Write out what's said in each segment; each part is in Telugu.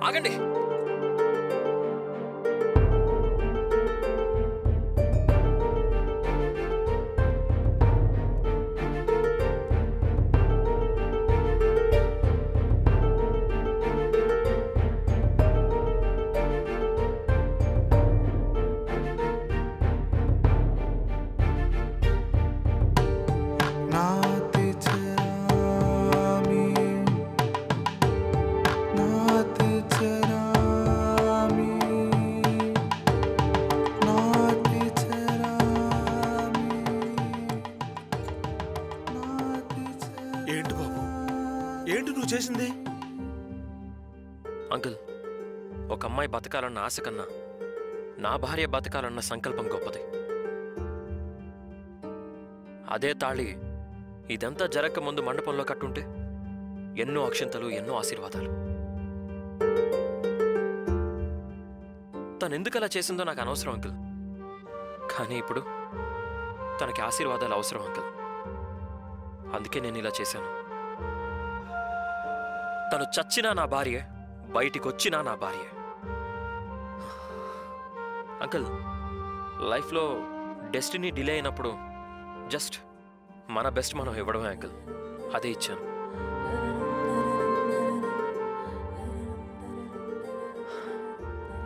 ఆగండి. చేసింది అంకుల్, ఒక అమ్మాయి బతకాలన్న ఆశ కన్నా నా భార్య బతకాలన్న సంకల్పం గొప్పది. అదే తాళి ఇదంతా జరగక ముందు మండపంలో కట్టుంటే ఎన్నో అక్షంతలు, ఎన్నో ఆశీర్వాదాలు. తనెందుకు అలా చేసిందో నాకు అనవసరం అంకుల్. కానీ ఇప్పుడు తనకి ఆశీర్వాదాలు అవసరం అంకుల్. అందుకే నేను ఇలా చేశాను. తను చచ్చినా నా భార్య, బయటికొచ్చినా నా భార్య. అంకుల్, లైఫ్లో డెస్టినీ డిలే అయినప్పుడు జస్ట్ మన బెస్ట్ మనం ఇవ్వడమే అంకుల్. అదే ఇచ్చాను.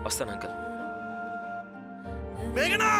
వస్తాను అంకుల్. మేఘనా!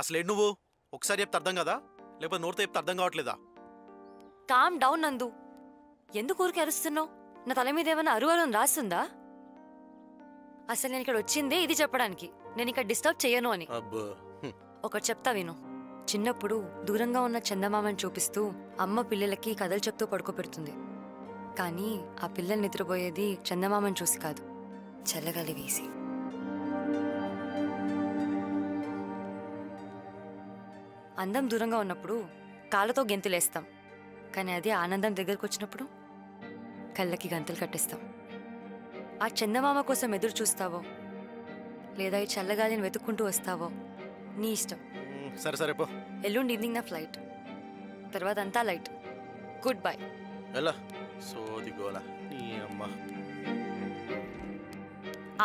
అసలే నువ్వు ఒకసారి చెప్తే అర్థం కదా, లేకపోతే నోటితో చెప్తే అర్థం కావట్లేదా? కామ్ డౌన్ నందు. ఎందుకు ఊరికి అరుస్తున్నావు? నా తల మీద ఏమైనా అరువరం రాస్తుందా? అసలు నేను ఇక్కడ వచ్చిందే ఇది చెప్పడానికి. నేను ఇక్కడ డిస్టర్బ్ చేయను అని. ఒకటి చెప్తా విను. చిన్నప్పుడు దూరంగా ఉన్న చందమామని చూపిస్తూ అమ్మ పిల్లలకి కథలు చెప్తూ పడుకోబెడుతుంది. కానీ ఆ పిల్లలు నిద్రపోయేది చందమామని చూసి కాదు, చల్లగాలి వేసి. అందం దూరంగా ఉన్నప్పుడు కాళ్ళతో గెంతులేస్తాం, కానీ అదే ఆనందం దగ్గరకు వచ్చినప్పుడు కళ్ళకి గంతులు కట్టేస్తాం. ఆ చందమామ కోసం ఎదురు చూస్తావో లేదా ఈ చల్లగాలిని వెతుక్కుంటూ వస్తావో నీ ఇష్టం. సరే సరే పో. ఎల్లుండి ఈవినింగ్ నా ఫ్లైట్, తర్వాత అంతా లైట్. Good bye.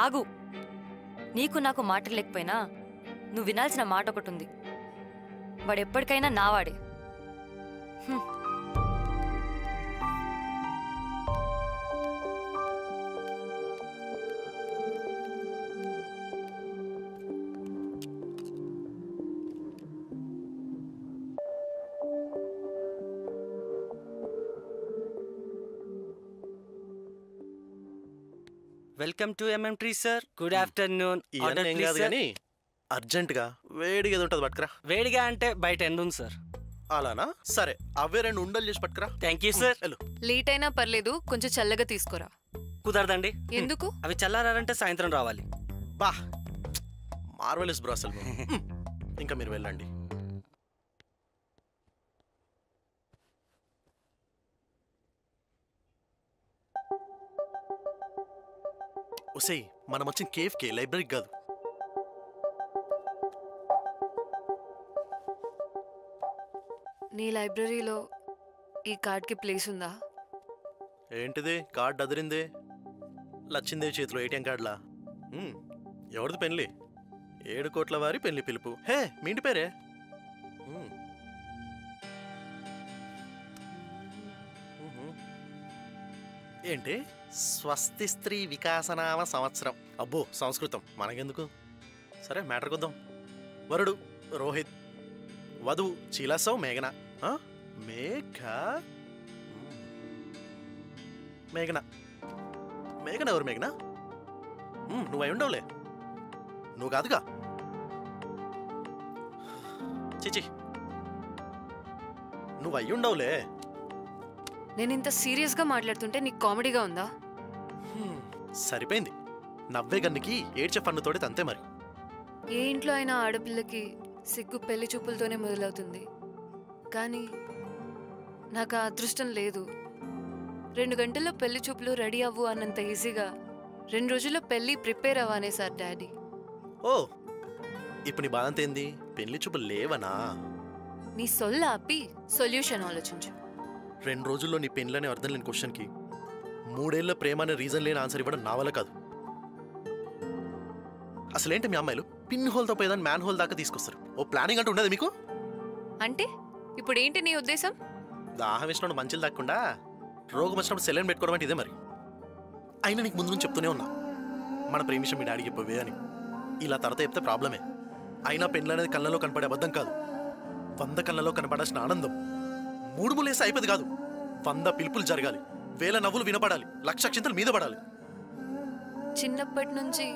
ఆగు. నీకు నాకు మాట లేకపోయినా నువ్వు వినాల్సిన మాట ఒకటి ఉంది. వాడు ఎప్పటికైనా నావాడే. Welcome to MM Tree sir. Good afternoon. Urgent గా వేడిగా ఏదో ఉంటుంది పట్టుకురా. వేడిగా అంటే బయట ఎండ ఉంది సార్. అలానా? సరే, అవే 2 ఉండలు చేసి పట్టుకురా. Thank you sir. లేట్ అయినా పర్లేదు, కొంచెం చల్లగా తీసుకోరా. కుదరదండి. ఎందుకు? అవి చల్లారంటే సాయంత్రం రావాలి. బా మార్వెలస్ బ్రో అసలు. ఇంకా మీరు వెళ్ళండి. ఒసేయ్, మనం వచ్చిన కేఫ్కే, లైబ్రరీకి కాదు. నీ లైబ్రరీలో ఈ కార్డ్కి ప్లేస్ ఉందా? ఏంటిది? కార్డ్ అదిరిందే. లచ్చిందేవి చేతిలో ATM కార్డులా. ఎవరిది పెళ్లి? 7 కోట్ల వారి పెళ్లి పిలుపు. హే, మీ ఇంటి పేరే? ఏంటి? స్వస్తి స్త్రీ వికాసనామ సంవత్సరం. అబ్బో, సంస్కృతం మనకెందుకు. సరే, మ్యాటర్ కొద్దాం. వరుడు రోహిత్, వధువు చీలసౌ మేఘన. మేఘ మేఘన. మేఘన ఎవరు మేఘన? నువ్వు అయి ఉండవులే. నువ్వు కాదుగా. చిచి, నువ్వు అయి ఉండవులే. నేను ఇంత సీరియస్గా మాట్లాడుతుంటే నీకు కామెడీగా ఉందా? సరిపోయింది. నవ్వే గన్నికి ఏడ్చే పన్నుతోటి తంతే మరి. ఏ ఇంట్లో అయినా ఆడపిల్లకి సిగ్గు పెళ్లి చూపులతోనే మొదలవుతుంది. కానీ నాకు ఆ అదృష్టం లేదు. 2 గంటల్లో పెళ్లి చూపులు రెడీ అవ్వు అన్నంత ఈజీగా 2 రోజుల్లో పెళ్లి ప్రిపేర్ అవ్వానే సార్ డాడీ. ఓ, ఇప్పుడు నీ బాధ అంతేంది? పెళ్లి చూపులు లేవనా? నీ సొల్లు ఆపి సొల్యూషన్ ఆలోచించు. 2 రోజుల్లో నీ పెళ్ళనే అర్థం లేని క్వశ్చన్కి 3 ఏళ్ల ప్రేమ అనే రీజన్ లేని ఆన్సర్ ఇవ్వడం నా వల్ల కాదు. అసలేంటి మీ అమ్మాయిలు పిన్ హోల్తో పోయేదాన్ని మ్యాన్ హోల్ దాకా తీసుకొస్తారు. ఓ ప్లానింగ్ అంటూ ఉండదు మీకు? అంటే ఇప్పుడు ఏంటి నీ ఉద్దేశం? దాహం వేసినప్పుడు మంచిలు దాక్కుండా రోగం వచ్చినప్పుడు సెలైన్ పెట్టుకోవడం అంటే ఇదే మరి. అయినా నీకు ముందు నుంచి చెప్తూనే ఉన్నా, మన ప్రేమ విషయం మీ డాడీకి చెప్పవే అని. ఇలా తర్వాత చెప్తే ప్రాబ్లమే. అయినా పెళ్ళి అనేది కళ్ళలో కనపడే అబద్ధం కాదు. 100 కళ్ళలో కనపడాల్సిన ఆనందం 3 మూలేసి అయిపోయింది కాదు. 100 పిలుపులు జరగాలి, 1000 నవ్వులు వినపడాలి, 1,00,000 చింతలు మీద పడాలి. చిన్నప్పటి నుంచి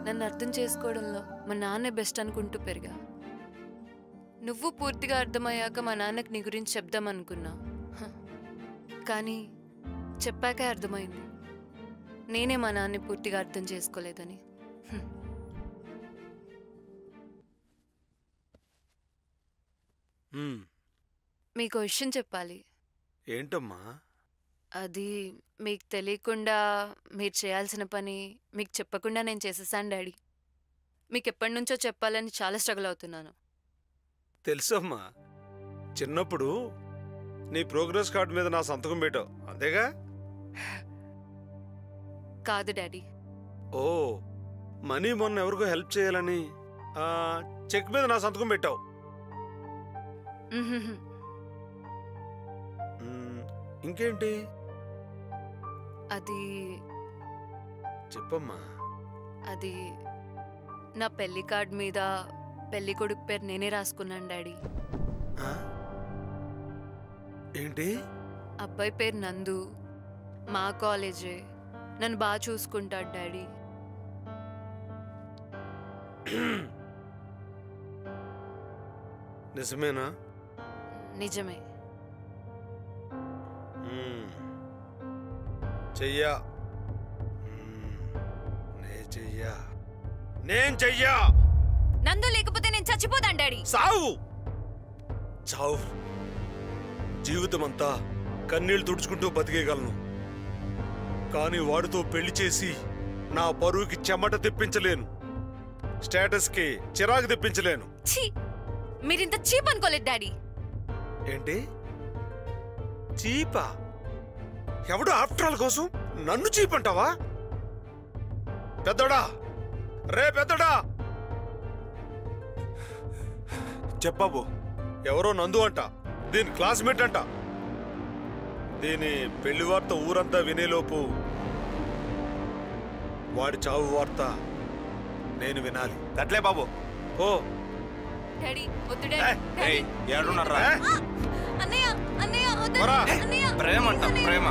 నన్ను అర్థం చేసుకోవడంలో మా నాన్నే బెస్ట్ అనుకుంటూ పెరిగా. నువ్వు పూర్తిగా అర్థమయ్యాక మా నాన్నకి నీ గురించి చెప్దామనుకున్నా. కానీ చెప్పాకే అర్థమైంది నేనే మా నాన్నని పూర్తిగా అర్థం చేసుకోలేదని. మీకు విషయం చెప్పాలి. ఏంటమ్మా? అది మీకు తెలియకుండా మీరు చేయాల్సిన పని మీకు చెప్పకుండా నేను చేసేసాను డాడీ. మీకు ఎప్పటి నుంచో చెప్పాలని చాలా స్ట్రగుల్ అవుతున్నాను. తెలుసమ్మా, చిన్నప్పుడు నీ ప్రోగ్రెస్ కార్డు మీద నా సంతకం పెట్టావు, అంతేగా? కాదు డాడీ. ఓ, మనీ మొన్న ఎవరికో హెల్ప్ చేయాలని చెక్ మీద నా సంతకం పెట్టావు. ఇంకేంటి? అది చెప్పమ్మా. అది నా పెళ్లి కార్డ్ మీద పెళ్లి కొడుకు పేరు నేనే రాసుకున్నాను డాడీ. ఏంటి? అబ్బాయి పేరు నందు, మా కాలేజే, నన్ను బాగా చూసుకుంటాడు డాడీ. నిజమేనా? నిజమే. చెయ్యా, నేను చెయ్యా. నందు లేకపోతే నేను చచ్చిపోతాను డాడీ. సావు చావు, జీవితం అంతా కన్నీళ్లు తుడుచుకుంటూ బతికేయగలను, కానీ వాడితో పెళ్లి చేసి నా పరువుకి చెమట తెప్పించలేను, స్టేటస్కి చిరాకు తెప్పించలేను. మీరింత చీప్ అనుకోలేదు డాడీ. ఏంటి చీపా? ఎవడు ఆఫ్టర్ ఆల్ కోసం నన్ను చీప్ అంటావా? పెద్దోడా, రే పెద్దోడా, చెప్పాబు. ఎవరో నందు అంట, దీని క్లాస్మేట్ అంట. దీని పెళ్లి వార్త ఊరంతా వినేలోపు వాడి చావు వార్త నేను వినాలి. అట్లే బాబు. ఓ డాడీ వద్దు డాడీ. ఏడున్నారా? అన్నయ్య అన్నయ్య వద్దు అన్నయ్య. ప్రేమ అంట, ప్రేమ.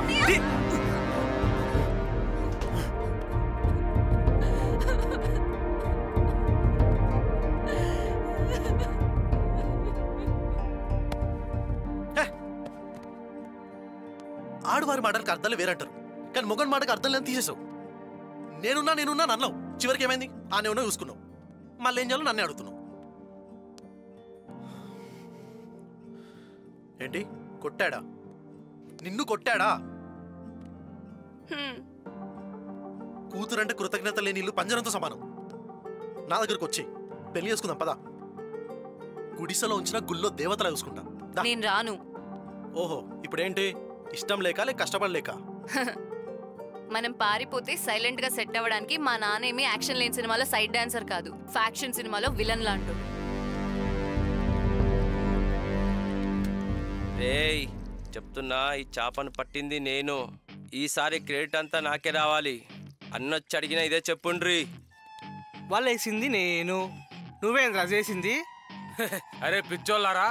ఆడవారి మాటలకు అర్థాలు వేరంటారు, కానీ మొగన్ మాటకు అర్థం లేని తీసేసావు. నేనున్నా అన్నావు, చివరికి ఏమైంది? నేనున్నా చూసుకున్నావు, మళ్ళీ ఏం చేయాలో నన్నే అడుగుతున్నావు. ఏంటి కొట్టాడా? నిన్ను కొట్టాడా? కూతురంటే కృతజ్ఞత లేని ఇల్లు పంజరంతో సమానం. నా దగ్గరకు వచ్చి పెళ్లి చేసుకుందాం పదా. గుడిసెలో ఉంచిన గుళ్ళో దేవతలా చూసుకుంటా. నేను రాను. ఓహో, ఇప్పుడేంటి? ఇష్టం లేక లేక కష్టపడలేక? మనం పారిపోతే సైలెంట్ గా సెట్ అవ్వడానికి మా నాన్నేమి యాక్షన్ లేని సినిమాలో సైడ్ డాన్సర్ కాదు, ఫ్యాక్షన్ సినిమాలో విలన్ లాంటి. రేయ్ చెప్తున్నా, ఈ చేపను పట్టింది నేను. ఈసారి క్రెడిట్ అంతా నాకే రావాలి. అన్నొచ్చి అడిగినా ఇదే చెప్పుండ్రి. వాళ్ళు వేసింది నేను, నువ్వేంద్రా చేసింది? అరే పిచ్చోళ్ళారా,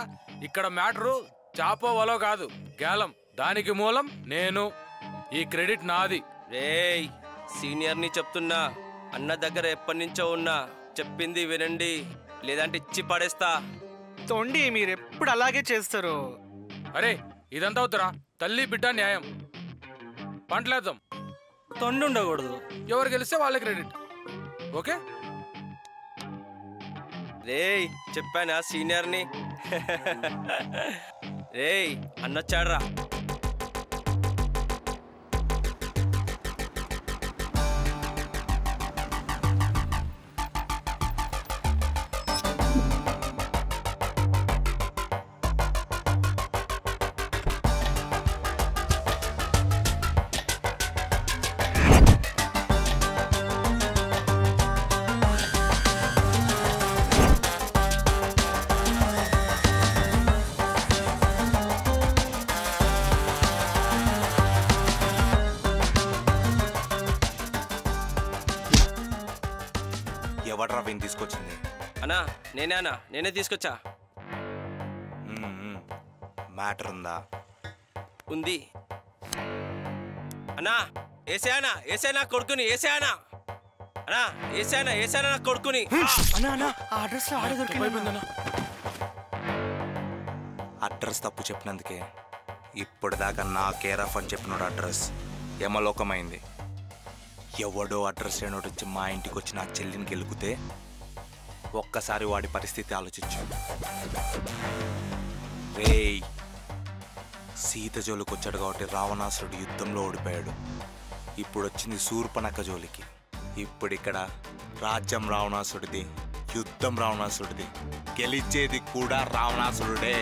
ఇక్కడ మ్యాటరు చాపో వలో కాదు, గేలం. దానికి మూలం నేను. ఈ క్రెడిట్ నాది. రేయ్ సీనియర్ని చెప్తున్నా, అన్న దగ్గర ఎప్పటి నుంచో ఉన్నా, చెప్పింది వినండి లేదంటే ఇచ్చి పడేస్తా. తొండి మీరు ఎప్పుడు అలాగే చేస్తారు. అరే ఇదంతా అవుతురా, తల్లి బిడ్డ న్యాయం. పంటలేద్దాం, తొండి ఉండకూడదు. ఎవరు గెలిస్తే వాళ్ళే క్రెడిట్. ఓకే రేయ్ చెప్పానా సీనియర్ని. రేయ్ అన్నొచ్చాడ్రా. ఎవడ్రా విని తీసుకొచ్చింది? అన్నా నేనే తీసుకొచ్చా. మ్యాటర్ ఉందా? ఉంది అన్నా. ఏసేనా కొడుకుని, ఏసేనా అన్నా, ఏసేనా నా కొడుకుని. అడ్రస్ తప్పు చెప్పినందుకే ఇప్పటిదాకా నా కేర్ ఆఫ్ అని చెప్పినోడు అడ్రస్ యమలోకమైంది. ఎవడో అడ్రస్ లేనోడు వచ్చి మా ఇంటికి వచ్చి నా చెల్లిని గెలుకుతే ఒక్కసారి వాడి పరిస్థితి ఆలోచించు. రేయ్ సీత జోలికి వచ్చాడు కాబట్టి రావణాసురుడు యుద్ధంలో ఓడిపోయాడు. ఇప్పుడు వచ్చింది శూర్పణఖ జోలికి. ఇప్పుడు ఇక్కడ రాజ్యం రావణాసుడిది, యుద్ధం రావణాసుడిది, గెలిచేది కూడా రావణాసురుడే.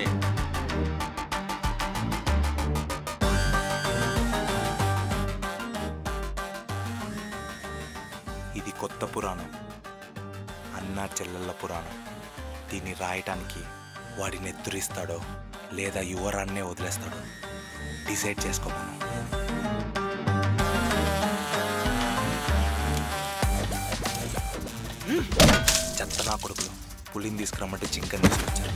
ఇది కొత్త పురాణం, అన్నా చెల్లెళ్ళ పురాణం. దీన్ని రాయటానికి వాడిని ఎత్తురిస్తాడో లేదా యువరాన్నే వదిలేస్తాడో డిసైడ్ చేసుకోమను. చెత్త నా కొడుకులు పులిని తీసుకురమ్మంటే జింకని తీసుకొచ్చారు.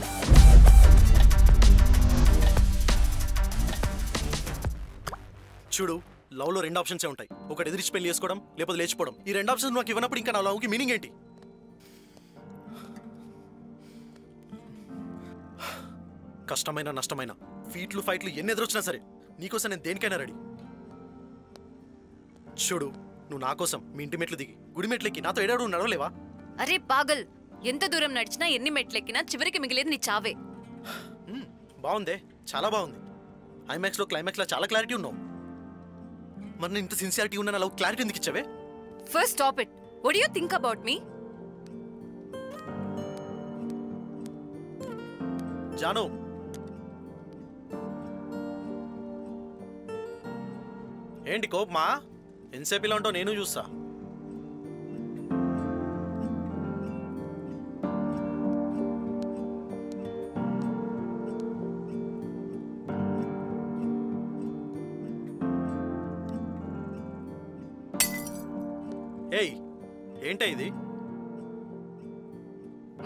చూడు, లవ్ లో 2 ఆప్షన్సే ఉంటాయి. ఒకటి ఎదిరించి పెళ్లి చేసుకోవడం, లేకపోతే లేచిపోవడం. ఈ 2 ఆప్షన్స్ నాకు ఇవ్వనప్పుడు ఇంకా నా లవ్కి మీనింగ్ ఏంటి? కష్టమైన నష్టమైన ఫీట్లు ఫైట్లు ఎన్ని ఎదురొచ్చినా సరే నీకోసం నేను దేనికైనా రెడీ. చూడు, నువ్వు నా కోసం మీ ఇంటి మెట్లు దిగి గుడి మెట్లెక్కి నాతో ఏడాడు నడవలేవా? అరే పాగల్, ఎంత దూరం నడిచినా ఎన్ని మెట్లెక్కినా చివరికి మిగిలేది నీ చావే. బాగుందే, చాలా బాగుంది. ఐమాక్స్లో క్లైమాక్స్లో చాలా క్లారిటీ ఉన్నావు. మరి నేను ఇంత సిన్సియారిటీ ఉన్న నా లవ్ క్లారిటీ ఎందుకు ఇచ్చావే? First stop it. What do you think about me? జాను, ఏంటి కోపమా? ఎంతసేపు ఇలా ఉంటావు? నేను చూస్తా. ఏయ్, ఏంటా ఇది?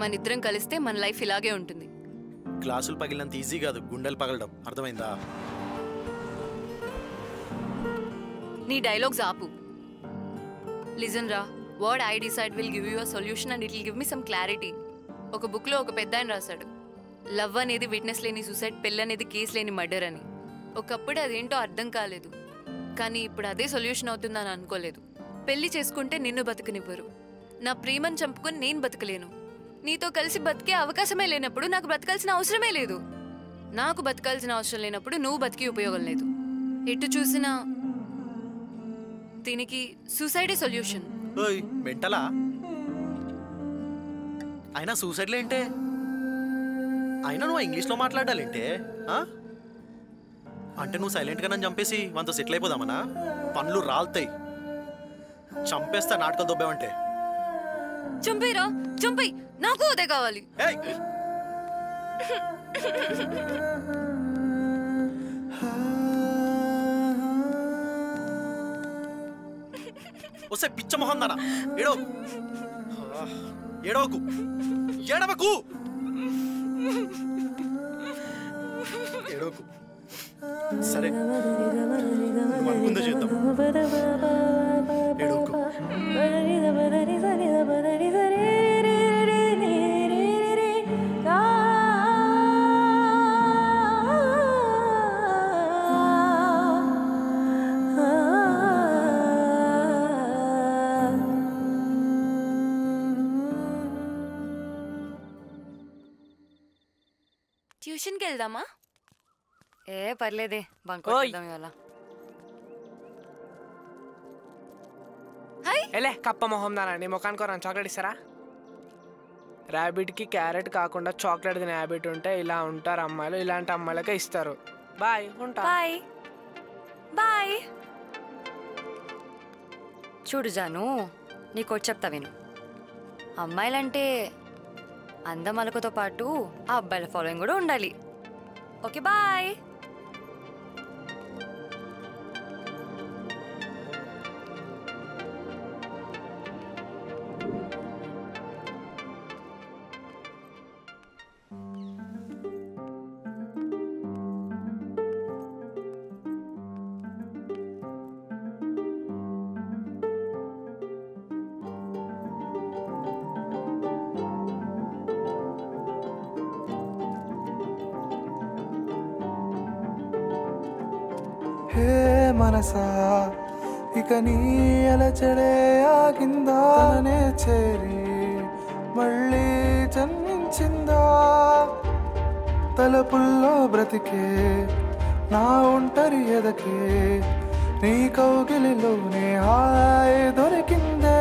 మన ఇద్దరం కలిస్తే మన లైఫ్ ఇలాగే ఉంటుంది. గ్లాసులు పగిలినంత ఈజీ కాదు గుండెలు పగలడం, అర్థమైందా? నీ డైలాగ్స్ ఆపు. లిజన్ రా, what I decide will give you a solution and it will give me some clarity. ఒక బుక్లో ఒక పెద్ద ఆయన రాశాడు, లవ్ అనేది విట్నెస్ లేని సూసైడ్, పెళ్ళి అనేది కేసు లేని మర్డర్ అని. ఒకప్పుడు అదేంటో అర్థం కాలేదు, కానీ ఇప్పుడు అదే సొల్యూషన్ అవుతుందని అనుకోలేదు. పెళ్లి చేసుకుంటే నిన్ను బతకనివ్వరు, నా ప్రేమను చంపుకొని నేను బతకలేను. నీతో కలిసి బతికే అవకాశమే లేనప్పుడు నాకు బతకాల్సిన అవసరమే లేదు. నాకు బతకాల్సిన అవసరం లేనప్పుడు నువ్వు బతికి ఉపయోగం లేదు. ఎటు చూసినా దీనికి సూసైడే సొల్యూషన్. ఓయ్ మెంటలా? అయినా సూసైడ్లో ఏంటే? అయినా నువ్వు ఇంగ్లీష్లో మాట్లాడాలేంటే? అంటే నువ్వు సైలెంట్గా నన్ను చంపేసి మనతో సెటిల్ అయిపోదామనా? పనులు రాలుతాయి, చంపేస్తా నాటకాలు దొబ్బావంటే. చంపేరా, చంపేయ్, నాకు అదే కావాలి. వస్తే పిచ్చ మొహం దానా, ఏడో ఏడవకు, ఏడవకు, ఏడవకు. సరే, నువ్వు అనుకుంది ఏడవకు. ట్యూషన్కి వెళ్దామా? ఏ పర్లేదే బంక్ కొట్టేద్దాం ఇవాళ. ఎలే కప్ప మొహం దానండి ముఖానికి రెండు చాక్లెట్ ఇస్తారా? ర్యాబిట్కి క్యారెట్ కాకుండా చాక్లెట్ తినే హ్యాబిట్ ఉంటే ఇలా ఉంటారు అమ్మాయిలు. ఇలాంటి అమ్మాయిలకే ఇస్తారు. బాయ్, ఉంటా. Bye bye. చూడు జాను, నీకోటి చెప్తా విను. అమ్మాయిలంటే అందమలకతో పాటు ఆ అబ్బాయిల ఫాలోయింగ్ కూడా ఉండాలి. Okay bye. హే మనసా ఇక నీ అలచడే ఆగిందా? తననే చేరి మళ్ళీ జన్మించిందా? తలపుల్లో బ్రతికే నా ఒంటరి ఎదకే నీ కౌగిలిలోనే హాయ్ దొరికిందే.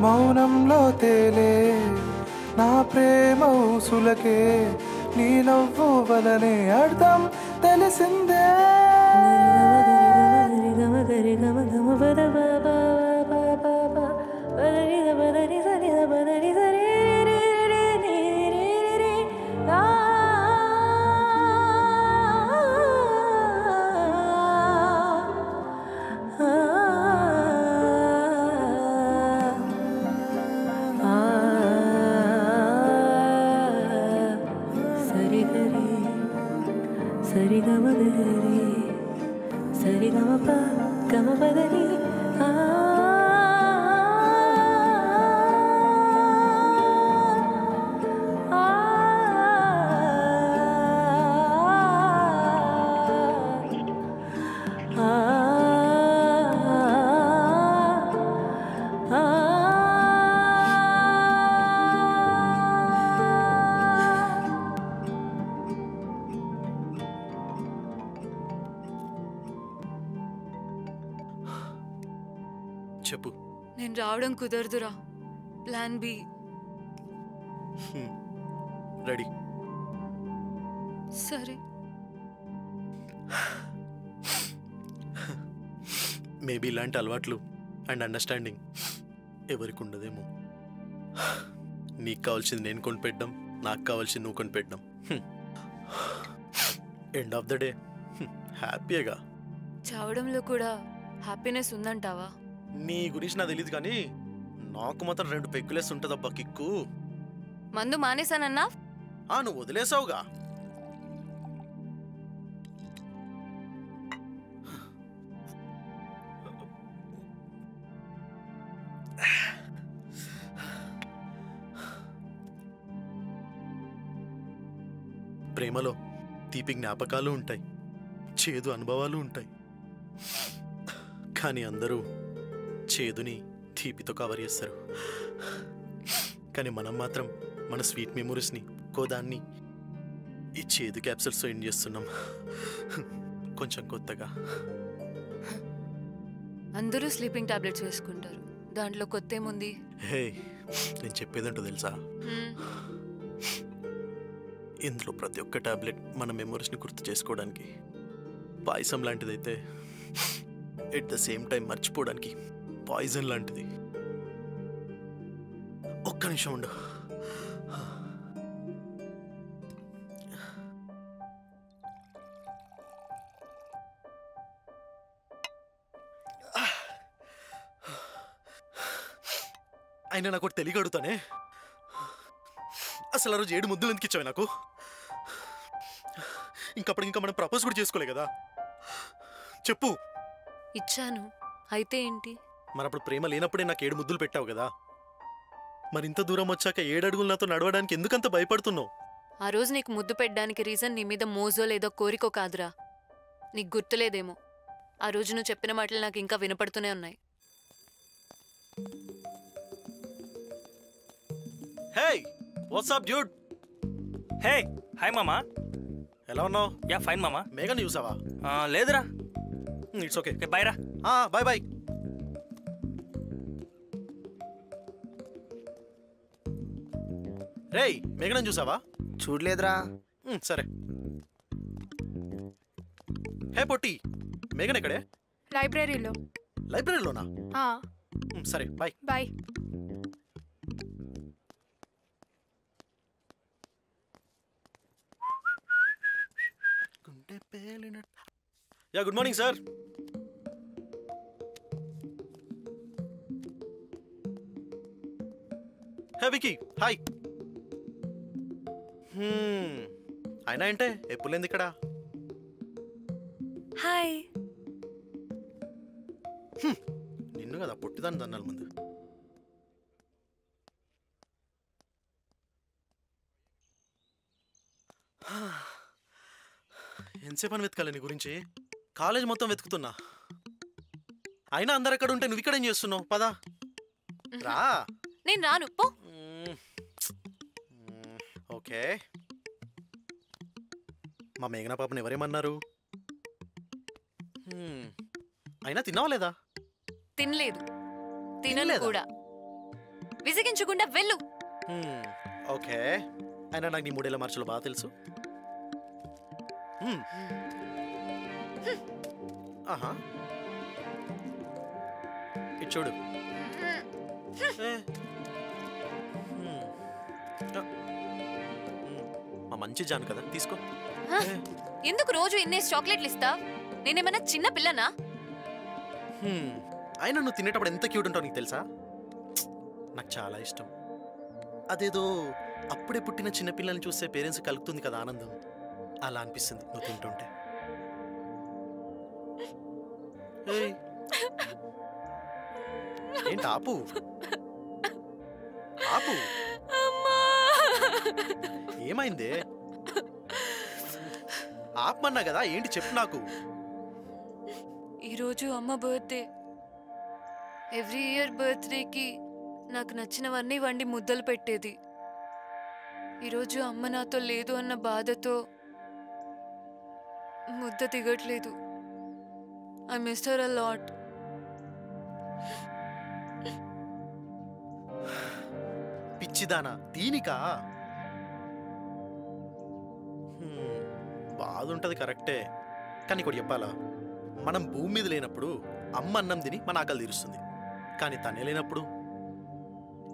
మౌనంలో తేలే నా ప్రేమ ఊసులకే నీ నవ్వు వలనే అర్థం తెలిసిందే. చెప్పు. నేను రావడం కుదరదురా. Plan B. రెడీ. సరే. మేబీ ఇలాంటి అలవాట్లు అండ్ అండర్స్టాండింగ్ ఎవరికి ఉండదేమో. నీకు కావాల్సింది నేను కొనిపెట్టడం, నాకు కావాల్సింది నువ్వు కొనిపెట్టడం. ఎండ్ ఆఫ్ ద డే హ్యాపీగా. చావడంలో కూడా హ్యాపీనెస్ ఉందంటావా? నీ గురించి నాకు తెలియదు కానీ నాకు మాత్రం 2 పెగ్గులేసి ఉంటుందబ్బా కిక్కు. మందు మానేశానన్నా? నువ్వు వదిలేసావుగా. ప్రేమలో తీపి జ్ఞాపకాలు ఉంటాయి, చేదు అనుభవాలు ఉంటాయి. కానీ అందరూ చేదుని తీపితో కవర్ చేస్తారు. కానీ మనం మాత్రం మన స్వీట్ మెమొరీస్ని కోదాన్ని ఈ చేదు క్యాప్సూల్స్తో ఎండ్ చేస్తున్నాం. కొంచెం కొత్తగా. అందరూ స్లీపింగ్ టాబ్లెట్స్ వేసుకుంటారు, దాంట్లో కొత్త ఏముంది? హే, నేను చెప్పేదంటో తెలుసా? ఇందులో ప్రతి ఒక్క టాబ్లెట్ మన మెమొరీస్ని గుర్తు చేసుకోవడానికి, పాయసం లాంటిదైతే ఎట్ ద సేమ్ టైం మర్చిపోవడానికి పాయిజన్ లాంటిది. ఒక్క నిమిషం ఉండు. అయినా నాకు ఒకటి తెలియక అడుగుతానే, అసలు ఆ రోజు 7 ముద్దులు ఎందుకు ఇచ్చావు నాకు? ఇంకప్పటికి ఇంకా మనం ప్రపోజ్ కూడా చేసుకోలే కదా. చెప్పు. ఇచ్చాను. అయితే ఏంటి? మరి అప్పుడు ప్రేమ లేనప్పుడే నాకు 7 ముద్దులు పెట్టావు కదా, మరి ఇంత దూరం వచ్చాక 7 అడుగులు నాతో నడవడానికి ఎందుకంత భయపడుతున్నావు? ఆ రోజు నీకు ముద్దు పెట్టడానికి రీజన్ నీ మీద మోజో లేదో కోరికో కాదురా. నీకు గుర్తులేదేమో. ఆ రోజు నువ్వు చెప్పిన మాటలు నాకు ఇంకా వినపడుతూనే ఉన్నాయి. హే వాట్సాప్ డ్యూడ్. హే హాయ్ మామా. ఎలా ఉన్నావు? యా ఫైన్ మామా. మేఘన్ చూసావా? లేదురా. It's okay. బాయ్ రా. Bye bye. రేయ్ మేఘనని చూసావా? చూడలేదురా. సరే. హే పొట్టి, మేఘన్ ఎక్కడే? లైబ్రరీలో. లైబ్రరీలోనా? సరే bye. Bye. Yeah good morning sir. Hey Vicky hi. అయినా ఏంటే ఎప్పుడు లేంది ఇక్కడ? హాయ్. నిన్ను కదా పొట్టిదాన్ని దన్నాల ముందు. ఎంతసేపు అని వెతకాలి నీ గురించి? కాలేజ్ మొత్తం వెతుకుతున్నా. అయినా అందరు ఎక్కడ ఉంటే నువ్వు ఇక్కడేం చేస్తున్నావు? పదా రా. నేను రాను పో. ఓకే. మా మేఘనా పాపని ఎవరేమన్నారు? అయినా తిన్నావా లేదా? తినలేదు, తినను కూడా. విసిగించకుండా వెళ్ళు. ఓకే. అయినా నాకు నీ 3 ఏళ్ల మార్చులు బాగా తెలుసు. ఆహా ఇటు చూడు. మా మంచి జాను కదా, తీసుకో. ఎందుకు రోజు ఇన్నేసి చాక్లెట్లు ఇస్తా? నేనేమన్నా చిన్న పిల్లనా? అయినా నువ్వు తినేటప్పుడు ఎంత క్యూట్ ఉంటావు నీకు తెలుసా? నాకు చాలా ఇష్టం. అదేదో అప్పుడే పుట్టిన చిన్నపిల్లల్ని చూస్తే పేరెంట్స్ కలుగుతుంది కదా ఆనందం, అలా అనిపిస్తుంది నువ్వు తింటుంటే. ఏంటి ఆపు ఆపు. ఏమైందే? ఆపమన్నా కదా, ఏంటి చెప్పు నాకు. ఈరోజు అమ్మ బర్త్డే. ఎవ్రీ ఇయర్ బర్త్డేకి నాకు నచ్చినవన్నీ వండి ముద్దలు పెట్టేది. ఈరోజు అమ్మ నాతో లేదు అన్న బాధతో ముద్ద దిగట్లేదు. I miss her a lot. పిచ్చిదానా దీనికా? బాధ ఉంటుంది కరెక్టే, కానీ ఇక్కడ చెప్పాలా, మనం భూమి మీద లేనప్పుడు అమ్మ అన్నం తిని మన ఆకలి తీరుస్తుంది. కానీ తనే లేనప్పుడు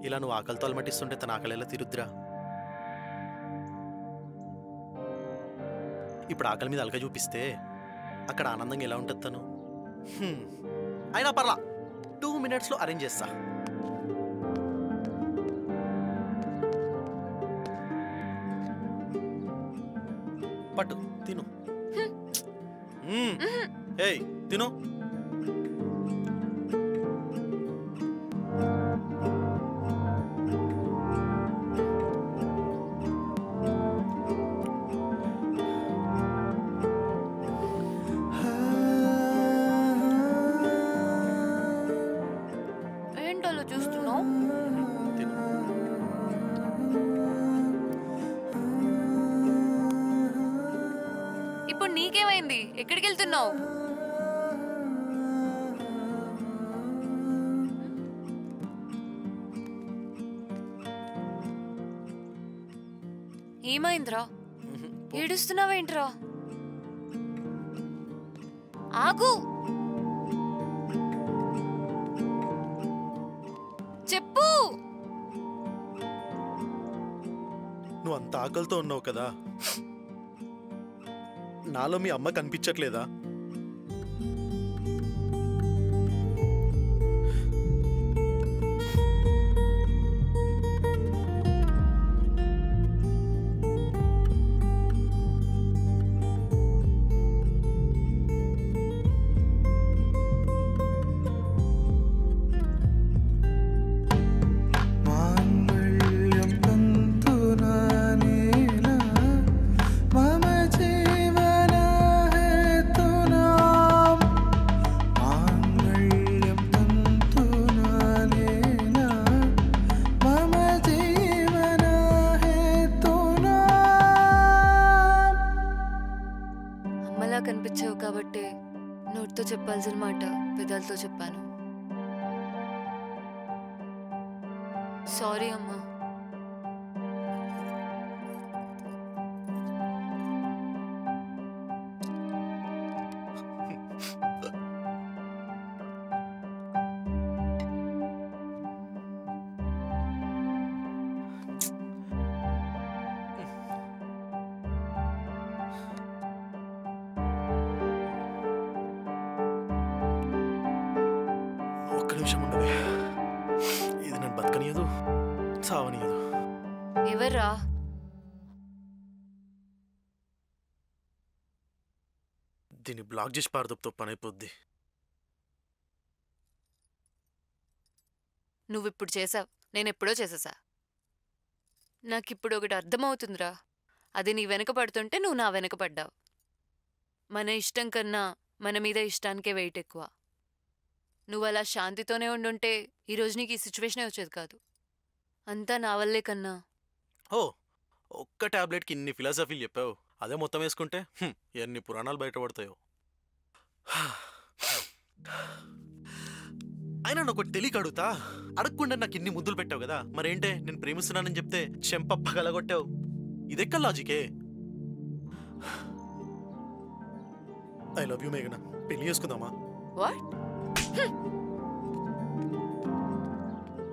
ఇలా నువ్వు ఆకలితో అలమటిస్తుంటే తన ఆకలి ఎలా తీరుద్దిరా? ఇప్పుడు ఆకలి మీద అలక చూపిస్తే అక్కడ ఆనందంగా ఎలా ఉంటుంది తను? అయినా పర్లా, 2 minutesలో అరేంజ్ చేస్తా. పట్టు తిను. ఏయ్ తిను. ఏంటో చూస్తున్నావు? ఇప్పుడు నీకేమైంది? ఎక్కడికి వెళ్తున్నావు? ఏమైందిరా? ఏడుస్తున్నావేంట్రా? ఆగు. చెప్పు. నువ్వు అంత ఆకలితో ఉన్నావు కదా, నాలో మీ అమ్మ కనిపించట్లేదా? మాట పెదాలతో చెప్పాను. సారీ అమ్మా. ఒక్క నిమిషం ఉండవే. ఇది నన్ను బతకనియదు, చావనియదు. ఎవర్రా? దీన్ని బ్లాక్ చేసి పారదొప్తో పని అయిపోద్ది. నువ్విప్పుడు చేసావు, నేనెప్పుడో చేసేసా. నాకిప్పుడు ఒకటి అర్థమవుతుందిరా. అది నీ వెనక పడుతుంటే నువ్వు నా వెనక పడ్డావు. మన ఇష్టం కన్నా మన మీద ఇష్టానికే వెయిట్ ఎక్కువ. నువ్వు అలా శాంతితోనే ఉండుంటే ఈరోజు నీకు ఈ సిచ్యువేషనే వచ్చేది కాదు. అంతా నా వల్లే కన్నా. ఓ, ఒక్క టాబ్లెట్కి ఇన్ని ఫిలాసఫీలు చెప్పావు. అదే మొత్తం వేసుకుంటే ఎన్ని పురాణాలు బయటపడతాయో. అయినా నాకు ఒకటి తెలియక అడుగుతా. అడగకుండా నాకు ఇన్ని ముద్దులు పెట్టావు కదా, మరేంటే నేను ప్రేమిస్తున్నానని చెప్తే చెంప పగలగొట్టావు. ఇదెక్క లాజికే? ఐ లవ్ యూ మేఘనా, పెళ్లి చేసుకుందామా? వాట్?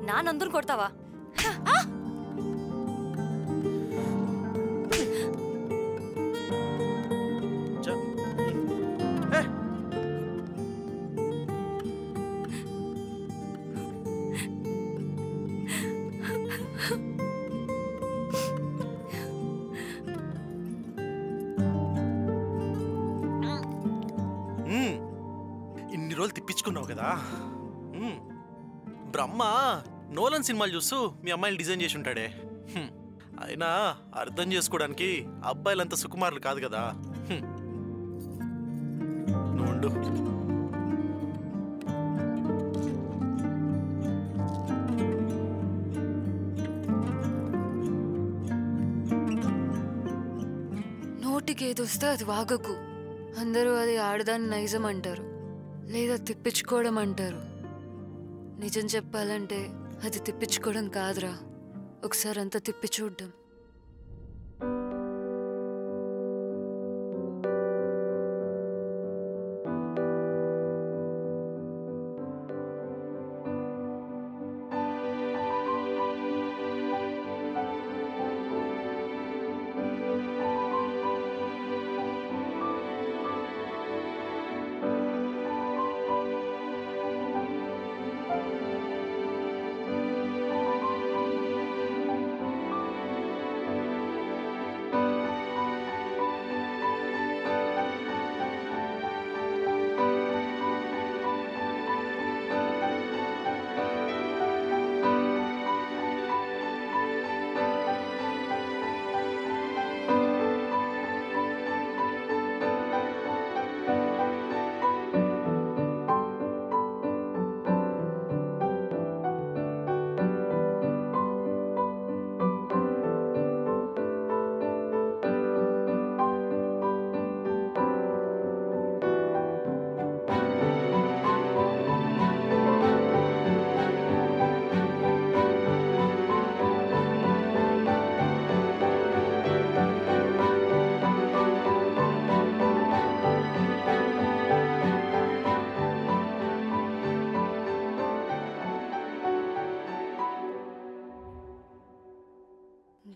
నా నందుని కొడతావా? ఇన్ని రోజులు తిప్పించుకున్నావు కదా. బ్రహ్మ నోలన్ సినిమాలు చూస్తూ మీ అమ్మాయిలు డిజైన్ చేసి ఉంటాడే. అయినా అర్థం చేసుకోవడానికి అబ్బాయిలంతా సుకుమారులు కాదు కదా. నువ్వు నోటికి ఏదొస్తే అది వాగకు. అందరూ అది ఆడదాన్ని నైజం అంటారు, లేదా తిప్పించుకోవడం అంటారు. నిజం చెప్పాలంటే అది తిప్పించుకోవడం కాదురా, ఒకసారి అంతా తిప్పి చూడ్డం.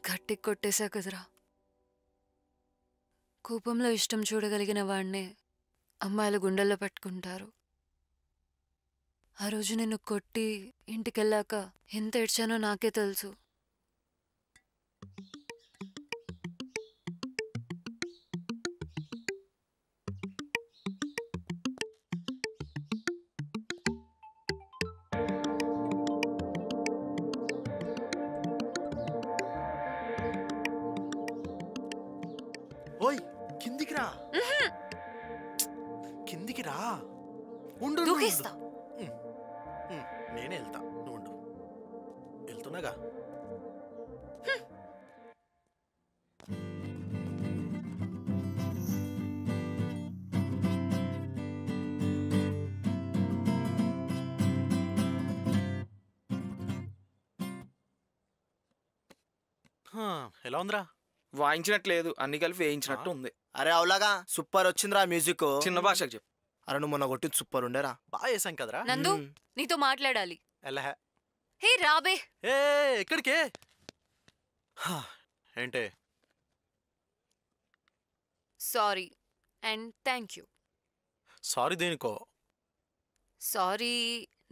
గట్టికి కొట్టేశా కదరా. కోపంలో ఇష్టం చూడగలిగిన వాడినే అమ్మాయిల గుండెల్లో పెట్టుకుంటారు. ఆ రోజు నిన్ను కొట్టి ఇంటికెళ్ళాక ఎంత ఏడ్చానో నాకే తెలుసు. ఓయ్, కిందికి రా. కిందికి రా. ఉండు, దూకిస్తా. నేనే వెళ్తా, నువ్వు ఉండు. వెళ్తున్నాగా. ఎలా ఉందిరా? వాయించినట్లేదు, అన్ని కలిపి వేయించినట్టు ఉంది. అరే అవులాగా సూపర్ వచ్చిందిరా మ్యూజిక్. చిన్న భాషకు చెప్పు. అరే నువ్వు మొన్న కొట్టింది సూపర్ ఉండేరా. బాగా చేసాం కదరా. నందు నీతో మాట్లాడాలి. ఎలా? హే రాబే. ఏ ఎక్కడికే? ఏంటే? Sorry and thank you. Sorry దేనికో? సారీ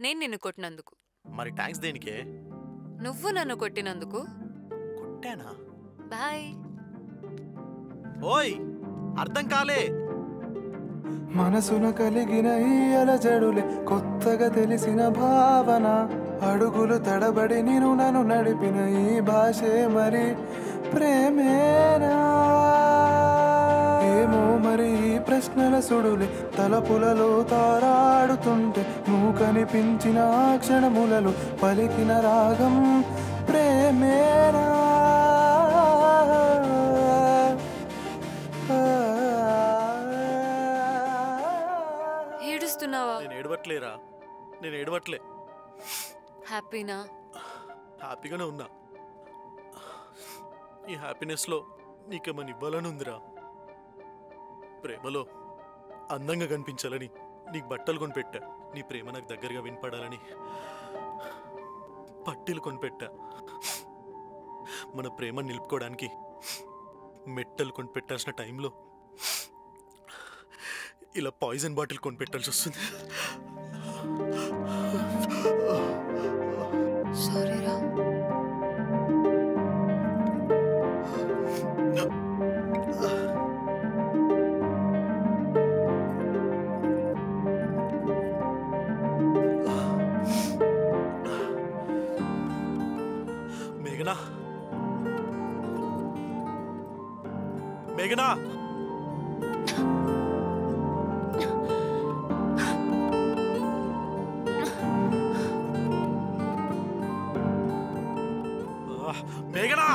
నేను నిన్ను కొట్టినందుకు. మరి థ్యాంక్స్ దేనికే? నువ్వు నన్ను కొట్టినందుకు. కొట్టానా? బాయ్. ఓయ్ అర్థం కాలే. మనసున కలిగిన ఈ అలజడులే కొత్తగా తెలిసిన భావన, అడుగులు తడబడి నిన్ను నన్ను నడిపిన ఈ భాషే మరి ప్రేమేనా? ఏమో మరి ఈ ప్రశ్నల సుడులే తలపులలో తారాడుతుంటే, నువ్వు కనిపించిన క్షణములలో పలికిన రాగం ప్రేమేనా? ఏడుస్తున్నావా? నేను ఏడవట్లేరా, నేను ఏడవట్లే. హ్యాపీనా? హ్యాపీగానే ఉన్నా. ఈ హ్యాపీనెస్లో నీకేమని ఇవ్వాలని ఉందిరా. ప్రేమలో అందంగా కనిపించాలని నీకు బట్టలు కొనిపెట్టా. నీ ప్రేమ నాకు దగ్గరగా వినపడాలని పట్టీలు కొనిపెట్టా. మన ప్రేమ నిలుపుకోవడానికి మెట్టలు కొనిపెట్టాల్సిన టైంలో ఇలా పాయిజన్ బాటిల్ కొనిపెట్టాల్సి వస్తుంది. సారీరా. మేఘనా, మేఘనా, మేఘనా,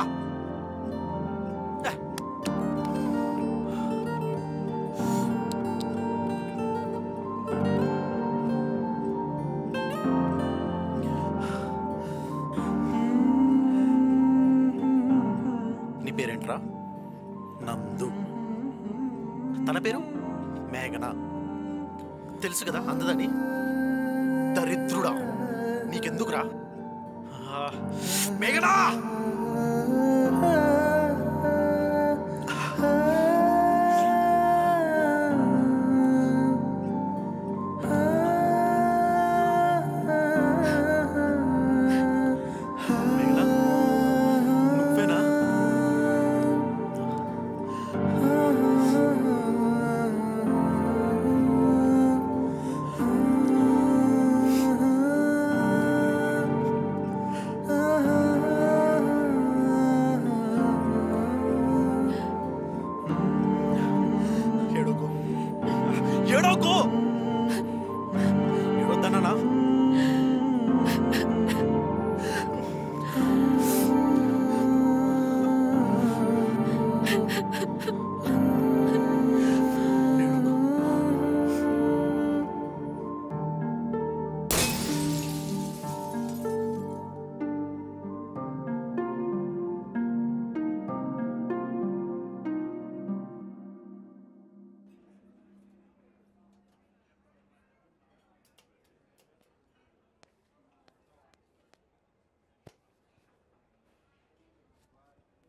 నీ పేరేంట్రా? నందు. తన పేరు మేఘనా. తెలుసు కదా అందదని. దరిద్రుడా, నీకెందుకురా? మేఘనా, నువ్వేనా? ఏడోకు, ఏడోకు, ఏడొద్దన్నా.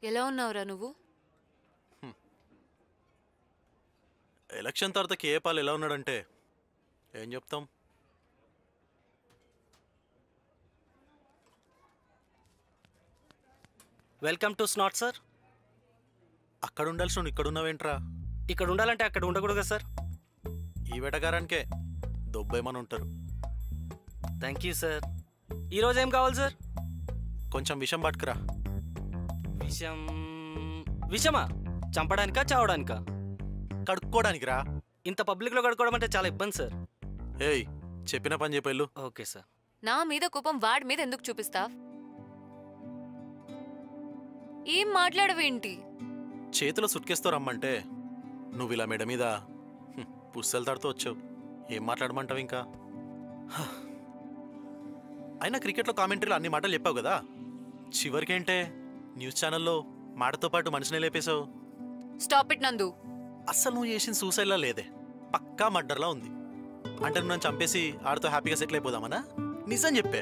ఎలా ఉన్నావురా నువ్వు? ఎలక్షన్ తర్వాత కేఏపాల్ ఎలా ఉన్నాడంటే ఏం చెప్తాం. Welcome to snot sir. అక్కడ ఉండాల్సి నువ్వు ఇక్కడ ఉన్నావేంట్రా? ఇక్కడ ఉండాలంటే అక్కడ ఉండకూడదు కదా సార్. ఈ వేటగారానికే దొబ్బేమని ఉంటారు. Thank you sir. ఈరోజు ఏం కావాలి సార్? కొంచెం విషం పట్టుకురా. విషం? విషమా? చంపడానికా చావడానికా? కడుక్కోవడానికి రా. ఇంత పబ్లిక్లో కడుక్కోవడం అంటే చాలా ఇబ్బంది సార్. ఏయ్ చెప్పిన పని చెప్పేళ్ళు. Okay sir. నా మీద కోపం వాడి మీద ఎందుకు చూపిస్తావ్? ఏం మాట్లాడవేంటి? చేతిలో సుట్కేస్తో రమ్మంటే నువ్వు ఇలా మెడ మీద పుస్తలు తాడుతూ వచ్చావు. ఏం మాట్లాడమంటావు ఇంకా? అయినా క్రికెట్లో కామెంటరీలో అన్ని మాటలు చెప్పావు కదా, చివరికేంటే న్యూస్ ఛానల్లో మాటతో పాటు మనిషిని లేపేశావు. స్టాప్ ఇట్ నందు. అస్సలు నువ్వు చేసిన సూసైడ్లా లేదే, పక్కా మర్డర్లా ఉంది. అంటే నువ్వు నన్ను చంపేసి ఆడితో హ్యాపీగా సెటిల్ అయిపోదామనా? నిజం చెప్పే.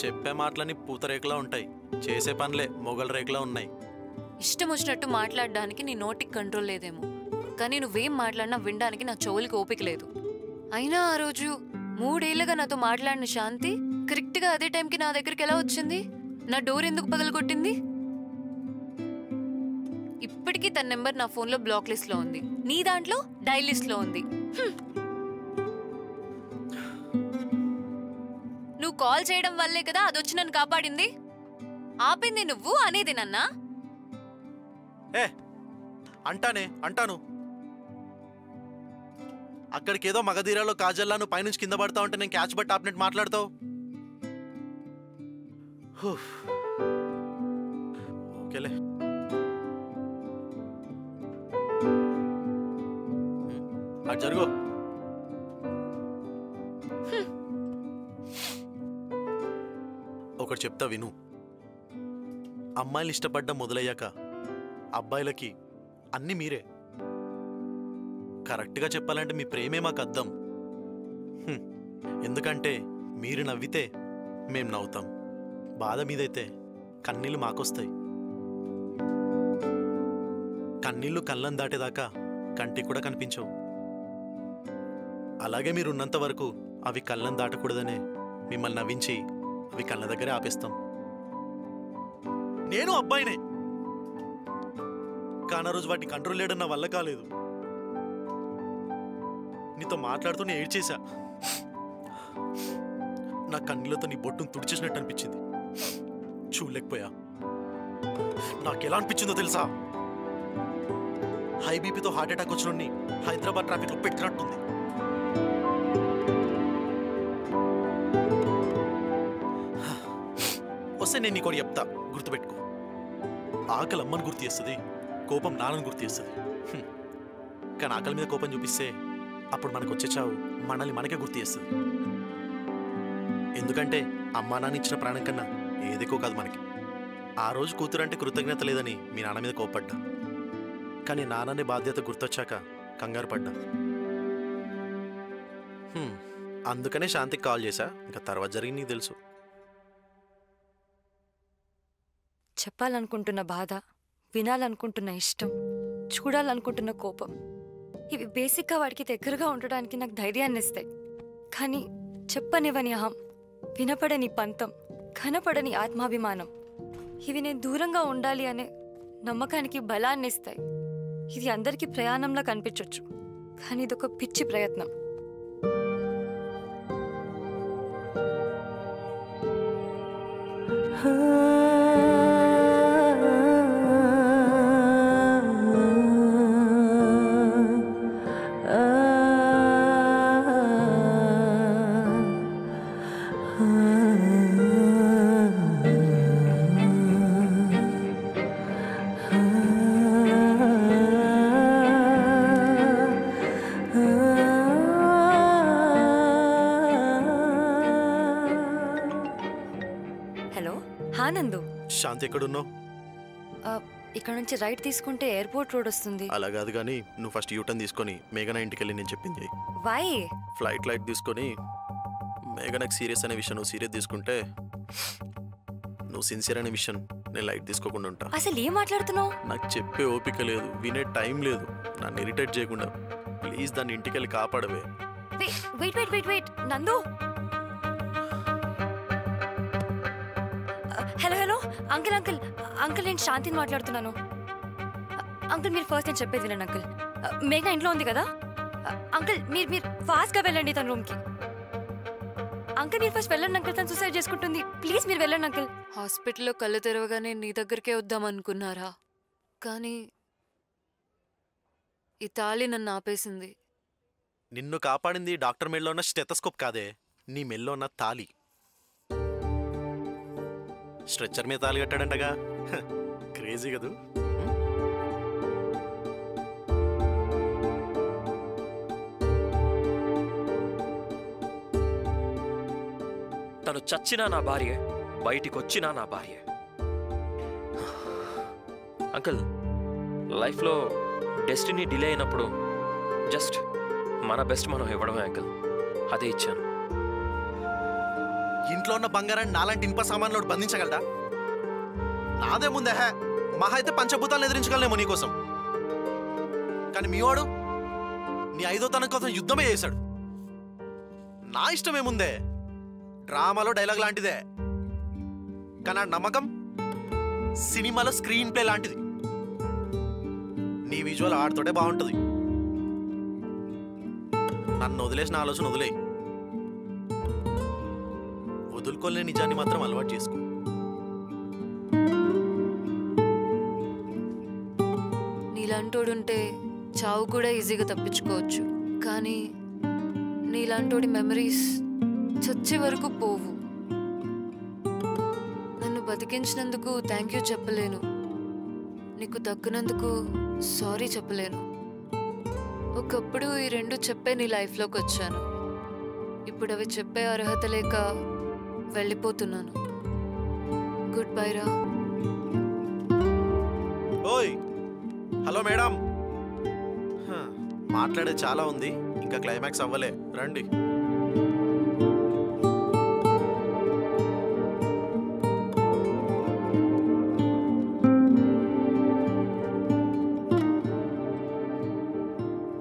చెప్పే మాటలని పూతరేకులా ఉంటాయి, చేసే పనులే మొగల రేకులా ఉన్నాయి. ఇష్టం వచ్చినట్టు మాట్లాడడానికి నీ నోటికి కంట్రోల్ లేదేమో, కానీ నువ్వేం మాట్లాడినా వినడానికి నా చెవులకి ఓపిక లేదు. అయినా ఆ రోజు 3 ఏళ్లుగా నాతో మాట్లాడిన శాంతి కరెక్ట్గా అదే టైంకి నా దగ్గరికి ఎలా వచ్చింది? నా డోర్ ఎందుకు పగలగొట్టింది? ఇప్పటికీ తన నెంబర్ నా ఫోన్లో బ్లాక్ లిస్ట్లో ఉంది, నీ దాంట్లో డైల్ లిస్ట్లో ఉంది. నువ్వు కాల్ చేయడం వల్లే కదా అది వచ్చి నన్ను కాపాడింది. ఆపింది నువ్వు అనేది నన్నా? అంటాను. అక్కడికేదో మగధీరాలో కాజల్లా నువ్వు పైనుంచి కింద పడతా ఉంటే నేను క్యాచ్ బట్ ఆపినట్టు మాట్లాడతావు. ఓకేలే. అటు జరుగు. ఒకటి చెప్తా విను. అమ్మాయిలు ఇష్టపడ్డం మొదలయ్యాక అబ్బాయిలకి అన్నీ మీరే. కరెక్ట్గా చెప్పాలంటే మీ ప్రేమే మాకు అద్దం. ఎందుకంటే మీరు నవ్వితే మేం నవ్వుతాం, బాధ మీదైతే కన్నీళ్ళు మాకొస్తాయి. కన్నీళ్ళు కళ్ళను దాటేదాకా కంటికి కూడా కనిపించవు. అలాగే మీరున్నంత వరకు అవి కళ్ళను దాటకూడదనే మిమ్మల్ని నవ్వించి అవి కళ్ళ దగ్గరే ఆపేస్తాం. నేను అబ్బాయినే, కానీ రోజు వాటిని కంట్రోల్ చేయడం నా వల్ల కాలేదు. నీతో మాట్లాడుతూనే ఏడ్చేశా. నా కన్నీళ్లతో నీ బొట్టును తుడిచేసినట్టు అనిపించింది. చూడలేకపోయా. నాకెలా అనిపించిందో తెలుసా? హై బీపీతో హార్ట్ అటాక్ వచ్చిన హైదరాబాద్ ట్రాఫిక్లో పెట్టినట్టుంది. వస్తే నేను నీకు చెప్తా, గుర్తుపెట్టుకో. ఆకలి అమ్మని గుర్తు చేస్తుంది, కోపం నాన్నని గుర్తు చేస్తుంది. కానీ ఆకలి మీద కోపం చూపిస్తే అప్పుడు మనకు వచ్చే చావు మనల్ని మనకే గుర్తు చేస్తుంది. ఎందుకంటే అమ్మా నాన్న ఇచ్చిన ప్రాణం కన్నా ఏదికో కాదు మనకి. ఆ రోజు కూతురంటే కృతజ్ఞత లేదని మీ నాన్న మీద కోపడ్డా, కానీ నాన్ననే బాధ్యత గుర్తొచ్చాక కంగారు పడ్డా. అందుకనే శాంతికి కాల్ చేశా. ఇంకా తర్వాత జరిగి నీకు తెలుసు. చెప్పాలనుకుంటున్న బాధ, వినాలనుకుంటున్న ఇష్టం, చూడాలనుకుంటున్న కోపం, ఇవి బేసిక్గా వాడికి దగ్గరగా ఉండడానికి నాకు ధైర్యాన్ని ఇస్తాయి. కానీ చెప్పనివ్వని అహం, వినపడని పంతం, కనపడని ఆత్మాభిమానం, ఇవి నేను దూరంగా ఉండాలి అనే నమ్మకానికి బలాన్ని ఇస్తాయి. ఇది అందరికీ ప్రయాణంలా కనిపించవచ్చు, కానీ ఇదొక పిచ్చి ప్రయత్నం. శాంతి ఎక్కడున్నావు? ఇక్కడ నుంచి రైట్ తీసుకుంటే ఎయిర్పోర్ట్ రోడ్ వస్తుంది. అలా కాదు కానీ నువ్వు ఫస్ట్ యూటర్న్ తీసుకొని మేఘన ఇంటికి వెళ్ళి నేను చెప్పింది. వై? ఫ్లైట్ తీసుకొని మేఘనకు సీరియస్ అనే విషయం నువ్వు సీరియస్ తీసుకుంటే నువ్వు సిన్సియర్ అనే విషయం నేను లైట్ తీసుకోకుండా ఉంటా. అసలు ఏం మాట్లాడుతున్నావు? నాకు చెప్పే ఓపిక లేదు, వినే టైం లేదు. నన్ను ఇరిటేట్ చేయకుండా ప్లీజ్ దాన్ని ఇంటికి వెళ్ళి కాపాడవే. వెయిట్ వెయిట్ వెయిట్ వెయిట్ నందు. Hello hello uncle uncle uncle, నేను శాంతిని మాట్లాడుతున్నాను. అంకుల్ మీరు ఫస్ట్ నేను చెప్పేది వినండి అంకుల్. మేఘన ఇంట్లో ఉంది కదా అంకుల్, మీరు ఫాస్ట్గా వెళ్ళండి తన రూమ్కి. అంకుల్ మీరు ఫస్ట్ వెళ్ళండి అంకుల్, తను సూసైడ్ చేసుకుంటుంది. ప్లీజ్ మీరు వెళ్ళండి అంకుల్. హాస్పిటల్లో కళ్ళు తెరవగానే నీ దగ్గరికే వద్దాం అనుకున్నారా? కానీ ఈ తాళి నన్ను ఆపేసింది. నిన్ను కాపాడింది డాక్టర్ మెల్లో ఉన్న స్టెతస్కోప్ కాదే, నీ మెల్లో ఉన్న తాళి. స్ట్రెచ్చర్ మీద తాళి కట్టాడంటగా, క్రేజీ కదూ. తను చచ్చినా నా భార్య, బయటికి వచ్చినా నా భార్య. అంకుల్, లైఫ్లో డెస్టినీ డిలే అయినప్పుడు జస్ట్ మన బెస్ట్ మనం ఇవ్వడమే అంకుల్. అదే ఇచ్చాను. ఇంట్లో ఉన్న బంగారాన్ని నాలాంటి ఇనుప సామాన్లు బంధించగలడా? నాదే ముందే మహా అయితే పంచభూతాలను ఎదిరించగలనేమో నీకోసం. కానీ మీవాడు నీ 5వ తనం కోసం యుద్ధమే చేశాడు. నా ఇష్టమేముందే, డ్రామాలో డైలాగ్ లాంటిదే. కానీ ఆ నమ్మకం సినిమాలో స్క్రీన్ ప్లే లాంటిది. నీ విజువల్ ఆడుతోటే బాగుంటుంది. నన్ను వదిలేసిన ఆలోచన వదిలేయి. వదులుకోలేని నిజాన్ని మాత్రం అలవాటు చేసుకో. నీలాంటోడుంటే చావు కూడా ఈజీగా తప్పించుకోవచ్చు. కానీ నీలాంటోడి మెమరీస్ చచ్చే వరకు పోవు. నన్ను బతికించినందుకు థ్యాంక్ యూ చెప్పలేను. నీకు దక్కినందుకు సారీ చెప్పలేను. ఒకప్పుడు ఈ 2 చెప్పే నీ లైఫ్లోకి వచ్చాను. ఇప్పుడు అవి చెప్పే అర్హత లేక వెళ్ళిపోతున్నాను. గుడ్ బై రా. ఓయ్, హలో మేడం. మాట్లాడే చాలా ఉంది, ఇంకా క్లైమాక్స్ అవ్వలే, రండి.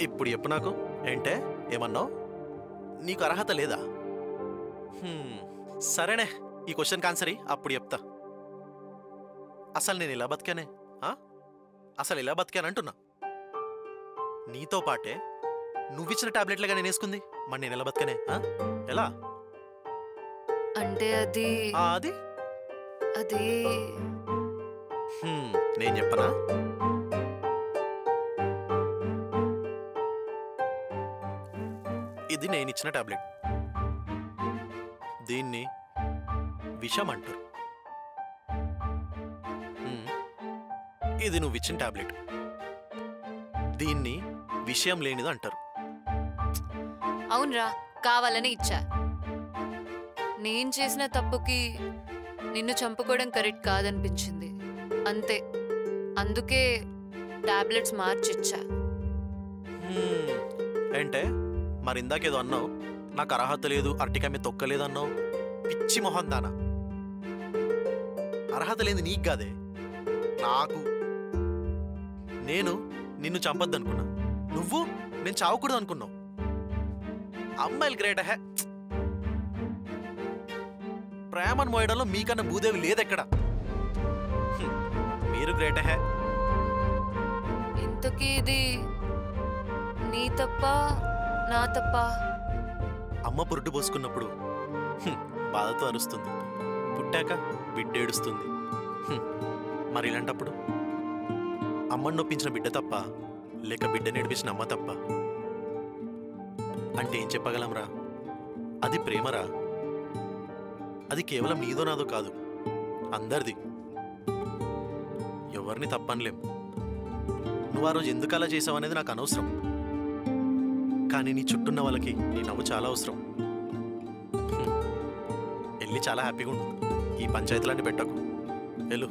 ఇప్పుడు చెప్పు నాకు. ఏంటే ఏమన్నావు? నీకు అర్హత లేదా? సరేనే, ఈ క్వశ్చన్ ఆన్సర్ అప్పుడు చెప్తా. అసలు నేను ఇలా బతికానే? అసలు ఇలా బతికానంటున్నా. నీతో పాటే నువ్విచ్చిన టాబ్లెట్లుగా నేను వేసుకుంది. మరి నేను ఎలా బతికానే? ఎలా అంటే అది నేను చెప్పనా? ఇది నేను ఇచ్చిన టాబ్లెట్. దీన్ని విషం అంటారు. ఇది నువ్వు ఇచ్చిన టాబ్లెట్. దీన్ని విషయం లేనిది అంటారు. అవునరా, కావాలని ఇచ్చా. నేను చేసిన తప్పుకి నిన్ను చంపుకోవడం కరెక్ట్ కాదనిపించింది అంతే. అందుకే టాబ్లెట్స్ మార్చిచ్చా. ఏంటే మరి ఇందాకేదో అన్నావు, నాకు అర్హత లేదు, అరటికా మీద తొక్కలేదు అన్నావు. పిచ్చి మొహం దానా. అర్హత లేదు నీకు కాదే, నాకు. నేను నిన్ను చంపొద్దు అనుకున్నా, నువ్వు నేను చావకూడదు అనుకున్నావు. అమ్మాయిలు గ్రేట్ హే. ప్రేమను మోయడంలో మీకన్నా భూదేవి లేదెక్కడ. మీరు గ్రేట్ హే. ఇంతకీ ఇది నీ తప్ప నా తప్ప? అమ్మ పురుటు పోసుకున్నప్పుడు బాధతో అరుస్తుంది, పుట్టాక బిడ్డ ఏడుస్తుంది. మరి ఇలాంటప్పుడు అమ్మని నొప్పించిన బిడ్డ తప్ప, లేక బిడ్డని ఏడిపించిన అమ్మ తప్ప? అంటే ఏం చెప్పగలంరా? అది ప్రేమరా. అది కేవలం నీదో నాదో కాదు, అందరిది. ఎవరిని తప్పనలేం. నువ్వు ఆ రోజు ఎందుకు అలా చేసావు అనేది నాకు అనవసరం. కానీ నీ చుట్టూన్న వాళ్ళకి నీ నవ్వు చాలా అవసరం. వెళ్ళి చాలా హ్యాపీగా ఉండు. ఈ పంచాయతీలన్నీ పెట్టకు. వెళ్ళు.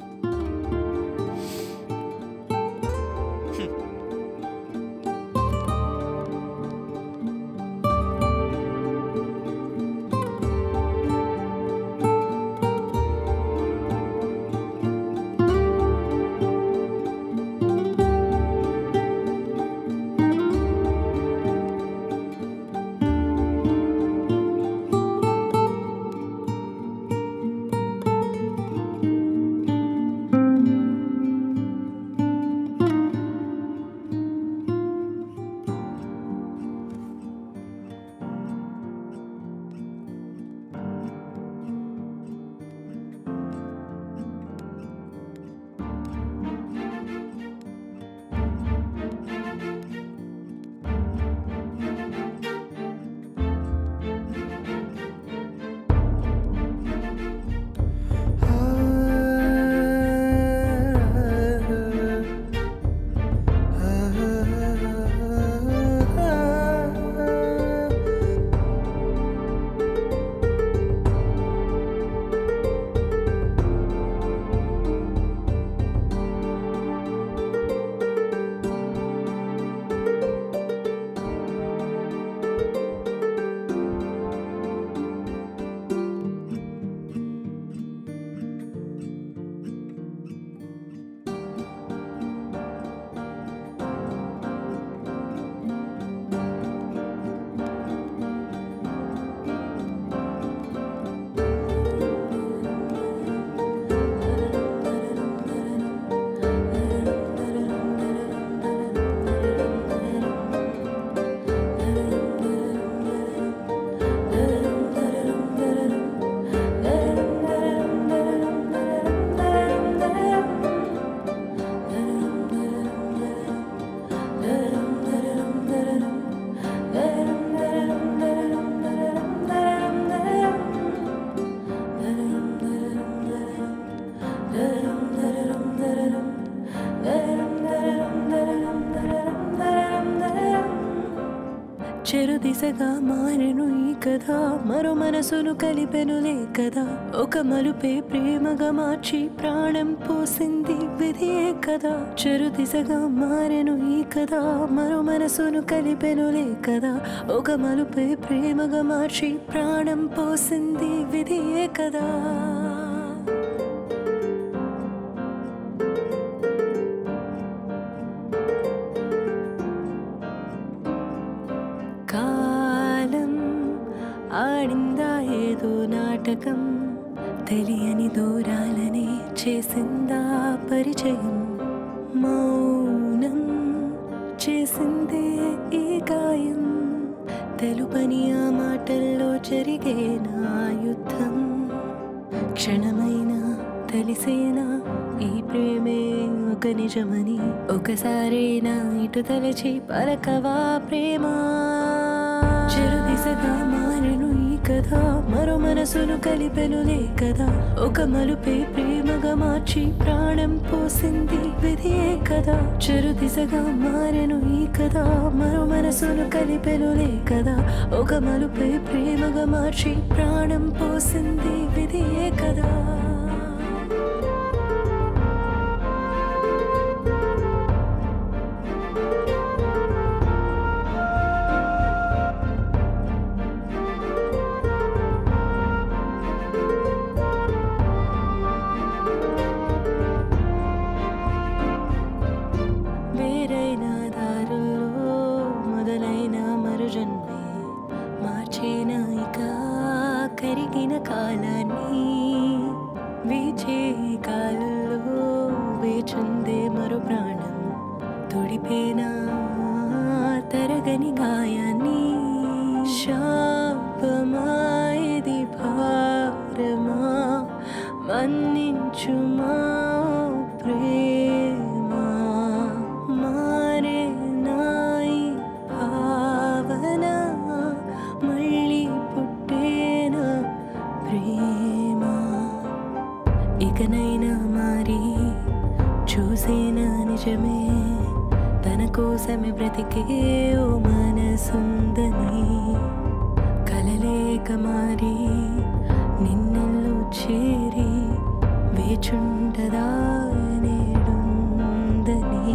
చెరు దిశగా మారెను ఈ కథ మరో మనసును కలిపెనులే కదా ఒక మలుపే ప్రేమగా మార్చి ప్రాణం పోసింది విధియే కదా చెరు దిశగా మారెను ఈ కథ మరో మనసును కలిపెనులే కదా ఒక మలుపే ప్రేమగా మార్చి ప్రాణం పోసింది విధియే కదా కాలం ఆడిందా ఏదో నాటకం తెలియని దూరాలనే చేసిందా పరిచయం మౌనం చేసిందే ఈ గాయం తెలుపని ఆ మాటల్లో జరిగే నా యుద్ధం క్షణమైనా తెలిసేనా ఈ ప్రేమే ఒక నిజమని ఒకసారైనా ఇటు తలచి పలకవా ప్రేమ చెరు దిశగా మారెను ఈ కథ మరో మనసును కలిపెనులే కదా ఒక మలుపే ప్రేమగా మార్చి ప్రాణం పోసింది విధియే కదా చెరు దిశగా మారెను ఈ కథ మరో మనసును కలిపెనులే కదా ఒక మలుపే ప్రేమగా మార్చి ప్రాణం పోసింది విధియే కదా కరిగిన కాలాన్ని వీచే కాలంలో వేచుందే మరో ప్రాణం తుడిపేనా తరగని గాయాన్ని శాపమాయది భారమా మన్నించుమా ప్రేమ మారే నాయి భావన మళ్ళీ పుట్టేనా ప్రేమ ఇకనైనా మారి చూసేనా నిజమే తన కోసమే బ్రతికే ఓ మనసుందని కలలేక మారి నిన్నెల్లో చేరి వేచుండదా నేడుందని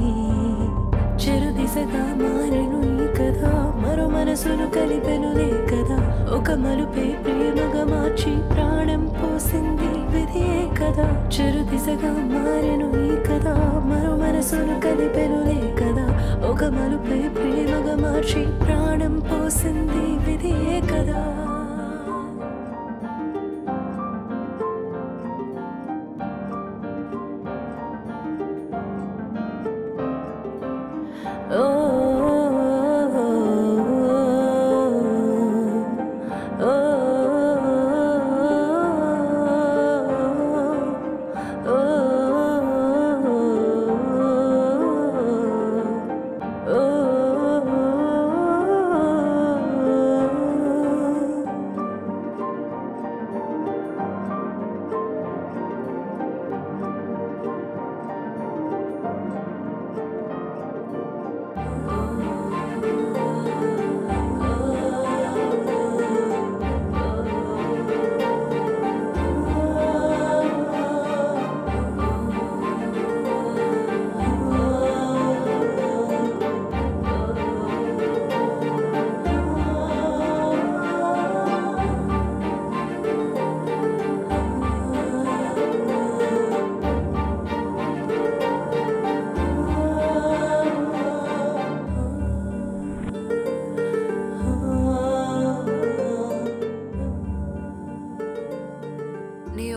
చెరు దిశగా మారెను ఈ కథ మరో మనసును కలిపెనులే కదా ఒక మలుపే ప్రేమగా మార్చి ప్రాణం పోసింది విధియే కదా చెరు దిశగా మారెను ఈ కథ మరో మనసును కలిపెనులే కదా ఒక మలుపే ప్రేమగా మార్చి ప్రాణం పోసింది విధియే కదా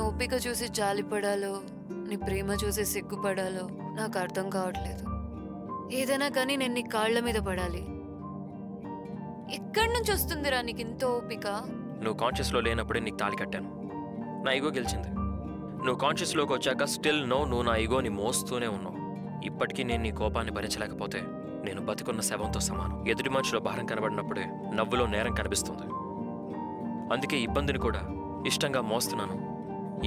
ఓపిక చూసి జాలిపడాలో నీ ప్రేమ చూసి సిగ్గుపడాలో నాకు అర్థం కావట్లేదు. ఏదైనా కానీ నేను నీ కాళ్ళ మీద పడాలి. ఎక్కడి నుంచి వస్తుందిరా నీకు ఇంత ఓపిక? నువ్వు కాన్షియస్లో లేనప్పుడే నీకు తాళి కట్టాను. నా ఈగో గెలిచింది. నువ్వు కాన్షియస్లోకి వచ్చాక స్టిల్ నువ్వు నా ఈగోని మోస్తూనే ఉన్నావు. ఇప్పటికీ నేను నీ కోపాన్ని భరించలేకపోతే నేను బతికున్న శవంతో సమానం. ఎదుటి మనిషిలో భారం కనబడినప్పుడే నవ్వులో నేరం కనిపిస్తుంది. అందుకే ఇబ్బందిని కూడా ఇష్టంగా మోస్తున్నాను,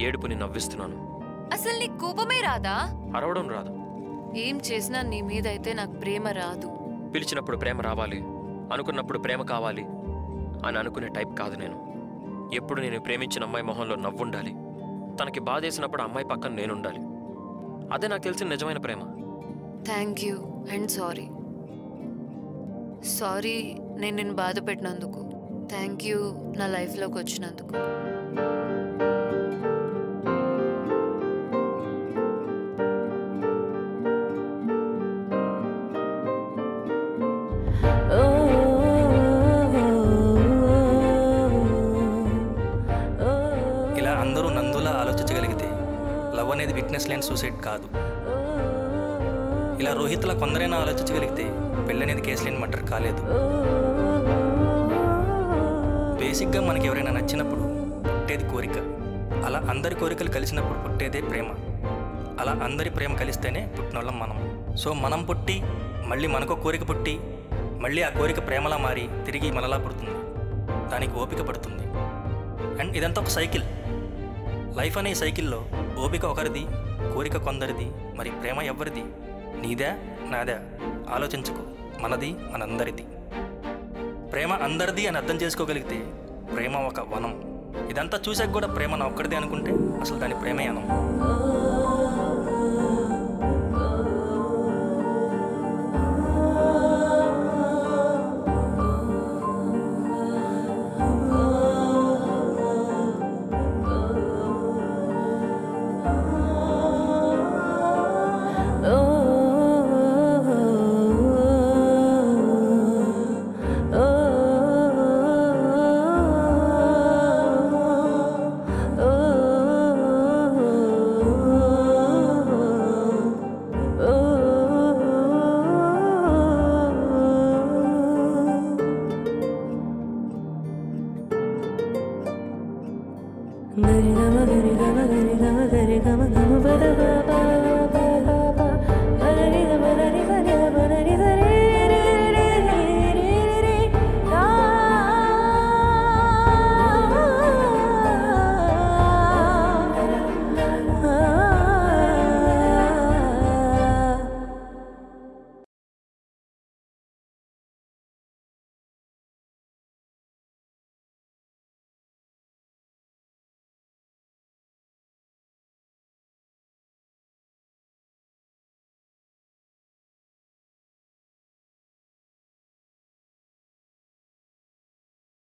ఏడుపుని నవ్విస్తున్నాను. అసలు నీ కోపమే రాదా? అరవడం రాదు. ఏం చేసినా నీ మీద అయితే నాకు ప్రేమ రాదు. పిలిచినప్పుడు ప్రేమ రావాలి, అనుకున్నప్పుడు ప్రేమ కావాలి అని అనుకునే టైప్ కాదు నేను. ఎప్పుడు నేను ప్రేమించిన అమ్మాయి మొహంలో నవ్వుండాలి, తనకి బాధేసినప్పుడు అమ్మాయి పక్కన నేనుండాలి. అదే నాకు తెలిసిన నిజమైన ప్రేమ. Thank you and sorry. Sorry నేను నిన్ను బాధ పెట్టినందుకు. థ్యాంక్ యూ నా లైఫ్లోకి వచ్చినందుకు. ఇలా అందరూ నందులా ఆలోచించగలిగితే లవ్ అనేది విట్నెస్ లేని సూసైడ్ కాదు. ఇలా రోహిత్లా కొందరైనా ఆలోచించగలిగితే పెళ్ళి అనేది కేసు లేని మర్డర్ కాలేదు. బేసిక్గా మనకి ఎవరైనా నచ్చినప్పుడు పుట్టేది కోరిక. అలా అందరి కోరికలు కలిసినప్పుడు పుట్టేదే ప్రేమ. అలా అందరి ప్రేమ కలిస్తేనే పుట్టినోళ్ళం మనం. సో మనం పుట్టి మళ్ళీ మనకో కోరిక పుట్టి మళ్ళీ ఆ కోరిక ప్రేమలా మారి తిరిగి మనలా పుడుతుంది. దానికి ఓపిక పడుతుంది. అండ్ ఇదంతా ఒక సైకిల్. లైఫ్ అనే సైకిల్లో ఓపిక ఒకరిది, కోరిక కొందరిది, మరి ప్రేమ ఎవరిది? నీదా నాదా ఆలోచించుకో. మనది మనందరిది. ప్రేమ అందరిది అని అర్థం చేసుకోగలిగితే ప్రేమ ఒక వనం. ఇదంతా చూసాక కూడా ప్రేమ నా ఒక్కడిదే అనుకుంటే అసలు దాని ప్రేమే అనం. గరి గమ గరి గమ గరి గమ గరి గమ గమ పదవా